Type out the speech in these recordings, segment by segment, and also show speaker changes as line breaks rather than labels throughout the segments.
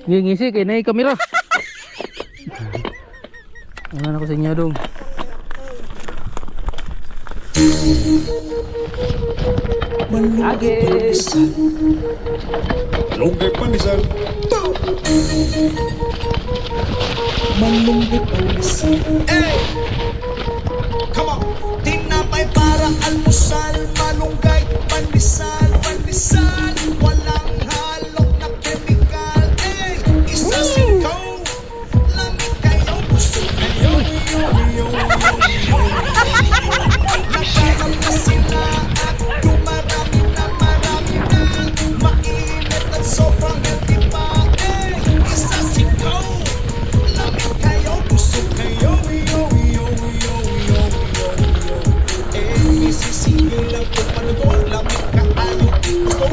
Ngisi kay nay kamera. Ano na ko sa inyo dong. Agis.
Malunggay panisan. Malunggay panisan. Hey! Come on! Tinapay para almusal. Malunggay panisan. Panisan. Walang halong na chemical. Hey! Isa sikaw. Lamig kayo. Gusto kayo. Nagkaroon na sila at dumarami na marami na. Mainit at sobrang healthy pa. Hey! Isa sikaw. Lamig kayo. Gusto kayo. Sisigil lang kung panagol. Lamig ka ayaw. Gusto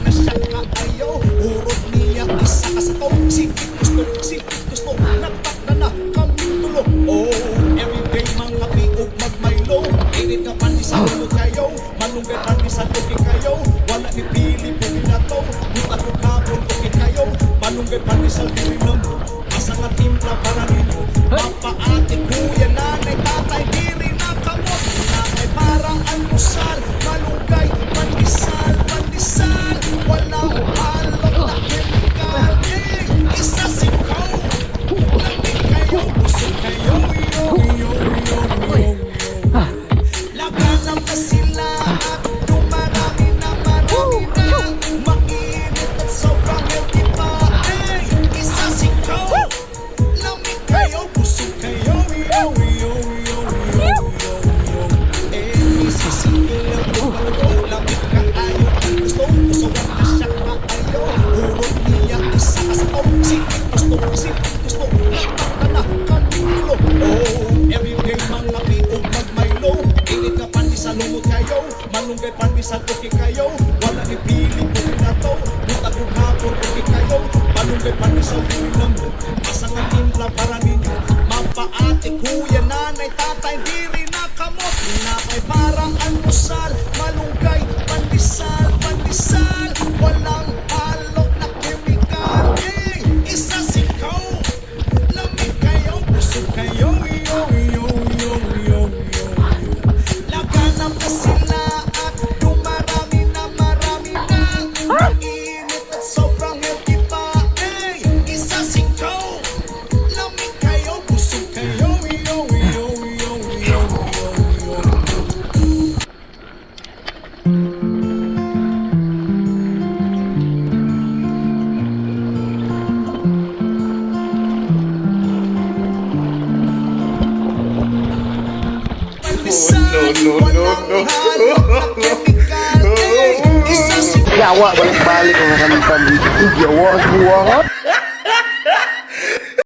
na siya kaayaw. Urot niya isa ka sa to. Sikit gusto. Nagtakda na kami tulo. Oh, everyday mga piog magmaylo. Init nga panisan ulo kayo. Malunggay panisan okay kayo. Wala ni pili pili na to. Buta ko kapon okay kayo. Malunggay panisan pili na mo. Asa nga timpla para ninyo. Mapaati kuya nanay tatay diri na kamot. Nanay parang almusal. Malunggay panisan. Walang halong na chemical. Isa sikaw. Lamig kayo. Gusto kayo. Laganap na sila at dumarami na marami na. Mainit at sobrang healthy pa. Isa sikaw. Lamig kayo. Gusto kayo. Sisigil lang kung ano. Lamig ka ayaw. Gusto na siya kaayaw. Urot niya isa ka sa to. Sikit gusto. Nagtakda na kami tulo. Oh, everyday mga piog magmaylo. Init nga panisan lumot kayo. Malunggay panisan okay kayo. Wala ni pili pili na to. Buta ko hapon okay kayo. Malunggay panisan pili na mo. Asa nga timpla para ninyo. Mapaati kuya nanay tatay diri na kamot. Napay parang almusal. Malunggay panisan. Walang halong na chemical. Isa sikaw. Lamig kayo. Gusto kayo. Laganap na sila at dumarami na marami na. Mainit at sobrang healthy pa. Isa sikaw. Lamig kayo. Gusto kayo. No.
Yawa balik-balik mga kami. Yawa.